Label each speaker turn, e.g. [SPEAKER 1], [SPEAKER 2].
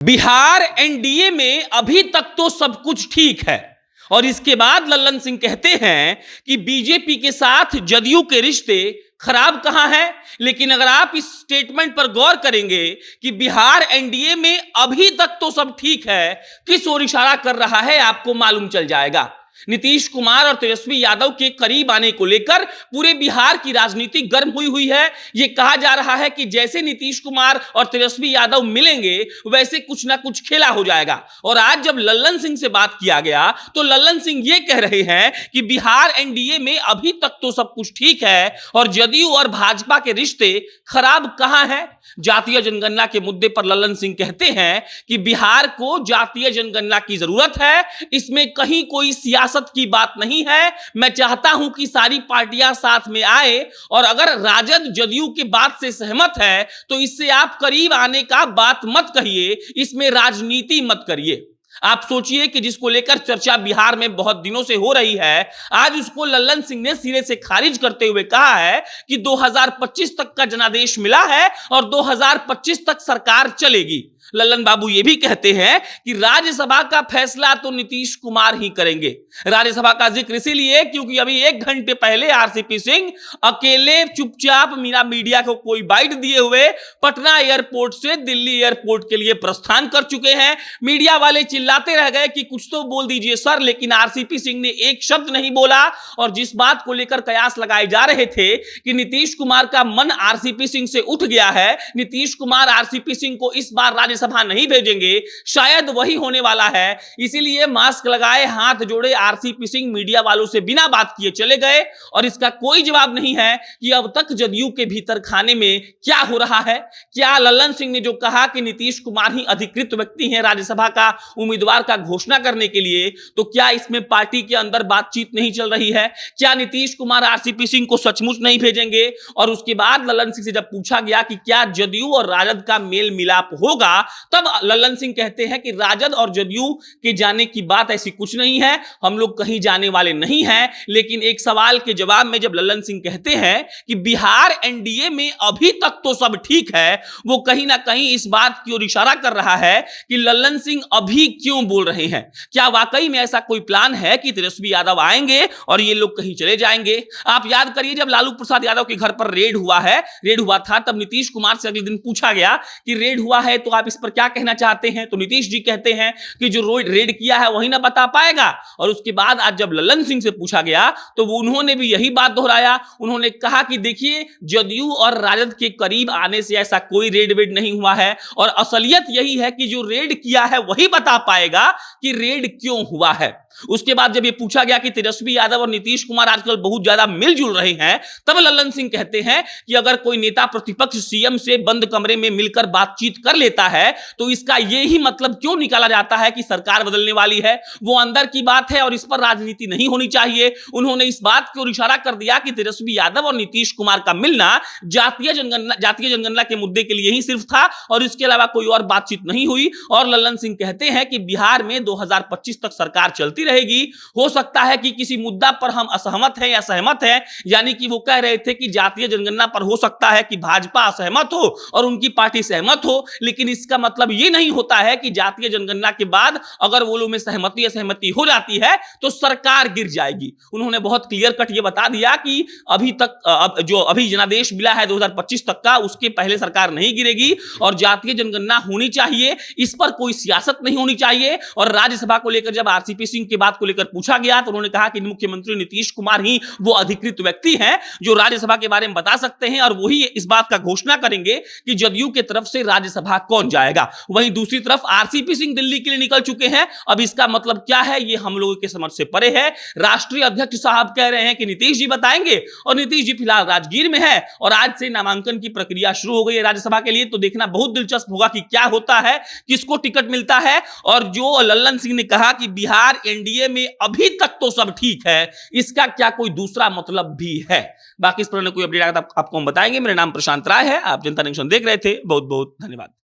[SPEAKER 1] Bihar NDA में अभी तक तो सब कुछ ठीक है और इसके बाद लल्लन सिंह कहते हैं कि बीजेपी के साथ जदयू के रिश्ते खराब कहां हैं। लेकिन अगर आप इस स्टेटमेंट पर गौर करेंगे कि बिहार एनडीए में अभी तक तो सब ठीक है, किस ओर इशारा कर रहा है आपको मालूम चल जाएगा। नीतीश कुमार और तेजस्वी यादव के करीब आने को लेकर पूरे बिहार की राजनीति गर्म हुई है। यह कहा जा रहा है कि जैसे नीतीश कुमार और तेजस्वी यादव मिलेंगे वैसे कुछ ना कुछ खेला हो जाएगा। और आज जब लल्लन सिंह से बात किया गया तो लल्लन सिंह यह कह रहे हैं कि बिहार एनडीए में अभी तक तो सब कुछ ठीक है और जदयू और भाजपा के रिश्ते खराब कहां हैं। जातीय जनगणना के मुद्दे पर लल्लन सिंह कहते हैं कि बिहार को जातीय जनगणना की जरूरत है, इसमें कहीं कोई सियासत की बात नहीं है। मैं चाहता हूं कि सारी पार्टियां साथ में आए और अगर राजद जदयू की बात से सहमत है तो इससे आप करीब आने का बात मत कहिए, इसमें राजनीति मत करिए। आप सोचिए कि जिसको लेकर चर्चा बिहार में बहुत दिनों से हो रही है, आज उसको लल्लन सिंह ने सिरे से खारिज करते हुए कहा है कि 2025 तक का जनादेश मिला है और 2025 तक सरकार चलेगी। लल्लन बाबू ये भी कहते हैं कि राज्यसभा का फैसला तो नीतीश कुमार ही करेंगे। राज्यसभा का जिक्र इसीलिए क्योंकि अभी 1 घंटे पहले आरसीपी सिंह अकेले चुपचाप मीडिया को कोई बाइट दिए हुए पटना एयरपोर्ट से दिल्ली एयरपोर्ट के लिए प्रस्थान कर चुके हैं। मीडिया वाले चिल्लाते रह गए कि कुछ तो बोल दीजिए सर, लेकिन आरसीपी सिंह ने एक शब्द नहीं बोला। और जिस बात को लेकर कयास लगाए जा रहे थे कि नीतीश कुमार का मन आरसीपी सिंह से उठ गया है, नीतीश कुमार आरसीपी सिंह को इस बार राज्यसभा नहीं भेजेंगे, शायद वही होने वाला है। इसीलिए मास्क लगाए, हाथ जोड़े आरसीपी सिंह मीडिया वालों से बिना बात किए चले गए और इसका कोई जवाब नहीं है कि अब तक जदयू के भीतर खाने में क्या हो रहा है। क्या लल्लन सिंह ने जो कहा कि नीतीश कुमार ही अधिकृत व्यक्ति हैं राज्यसभा का उम्मीदवार का घोषणा करने के लिए, तो क्या इसमें पार्टी के अंदर बातचीत नहीं चल रही है? क्या नीतीश कुमार आरसीपी सिंह को सचमुच नहीं भेजेंगे? और उसके बाद लल्लन सिंह से जब पूछा गया कि क्या जदयू और राजद का मेल मिलाप होगा, तब लल्लन सिंह कहते हैं कि राजद और जदयू के जाने की बात ऐसी कुछ नहीं है, हम लोग कहीं जाने वाले नहीं हैं। लेकिन एक सवाल के जवाब में जब लल्लन सिंह कहते हैं कि बिहार एनडीए में अभी तक तो सब ठीक है, वो कहीं ना कहीं इस बात की ओर इशारा कर रहा है कि लल्लन सिंह अभी क्यों बोल रहे हैं। क्या वाकई में ऐसा कोई प्लान है कि तेजस्वी यादव आएंगे और ये लोग कहीं चले जाएंगे? आप याद करिए जब लालू प्रसाद यादव के घर पर रेड हुआ था, तब नीतीश कुमार से अगले दिन पूछा गया कि रेड हुआ है तो आप इस पर क्या कहना चाहते हैं, तो नीतीश जी कहते हैं कि जो रेड किया है वही ना बता पाएगा। और उसके बाद आज जब लल्लन सिंह से पूछा गया तो उन्होंने भी यही बात दोहराया। उन्होंने कहा कि देखिए, जदयू और राजद के करीब आने से ऐसा कोई रेड वेड नहीं हुआ है और असलियत यही है कि जो रेड किया है वही बता पाएगा कि रेड क्यों हुआ है। उसके बाद जब ये पूछा गया कि तेजस्वी यादव और नीतीश कुमार आजकल बहुत ज्यादा मिलजुल रहे हैं, तब लल्लन सिंह कहते हैं कि अगर कोई नेता प्रतिपक्ष सीएम से बंद कमरे में मिलकर बातचीत कर लेता है तो इसका यही मतलब क्यों निकाला जाता है कि सरकार बदलने वाली है। वो अंदर की बात है और इस पर राजनीति नहीं होनी चाहिए। उन्होंने इस बात की ओर इशारा कर दिया कि तेजस्वी यादव और नीतीश कुमार का मिलना जातीय जनगणना के मुद्दे के लिए ही सिर्फ था और इसके अलावा कोई और बातचीत नहीं हुई। और लल्लन सिंह कहते हैं कि बिहार में 2025 तक सरकार चलती रहेगी। हो सकता है कि किसी मुद्दा पर हम असहमत हैं या सहमत हैं, यानी कि वो कह रहे थे कि जातीय जनगणना पर हो सकता है कि भाजपा असहमत हो और उनकी पार्टी सहमत हो, लेकिन इसका मतलब ये नहीं होता है कि जातीय जनगणना के बाद अगर वो लोग में सहमति असहमति हो जाती है तो सरकार गिर जाएगी। उन्होंने बहुत क्लियर कट ये बता दिया कि अभी तक जो अभी जनादेश मिला है 2025 तक का, उसके पहले सरकार नहीं गिरेगी और जातीय जनगणना होनी चाहिए, इस पर कोई सियासत नहीं होनी चाहिए। और राज्यसभा को लेकर जब आरसीपी सिंह के बात को लेकर पूछा गया तो उन्होंने कहा कि मुख्यमंत्री नीतीश कुमार ही वो अधिकृत व्यक्ति हैं जो राज्यसभा के बारे में बता सकते हैं और वही इस बात का घोषणा करेंगे कि जदयू की तरफ से राज्यसभा कौन जाएगा। वहीं दूसरी तरफ आरसीपी सिंह दिल्ली के लिए निकल चुके हैं। अब इसका मतलब क्या है ये हम लोगों के समझ से परे है। राष्ट्रीय अध्यक्ष साहब कह रहे हैं कि नीतीश जी बताएंगे और नीतीश जी फिलहाल राजगीर में है और आज से नामांकन की प्रक्रिया शुरू हो गई है राज्यसभा के लिए। तो देखना बहुत दिलचस्प होगा कि क्या होता है, किसको टिकट मिलता है। और जो लल्लन सिंह ने कहा कि बिहार एनडीए में अभी तक तो सब ठीक है, इसका क्या कोई दूसरा मतलब भी है? बाकी इस पर कोई अपडेट आएगा तो आपको हम बताएंगे। मेरा नाम प्रशांत राय है, आप जनता नेशन देख रहे थे। बहुत बहुत धन्यवाद।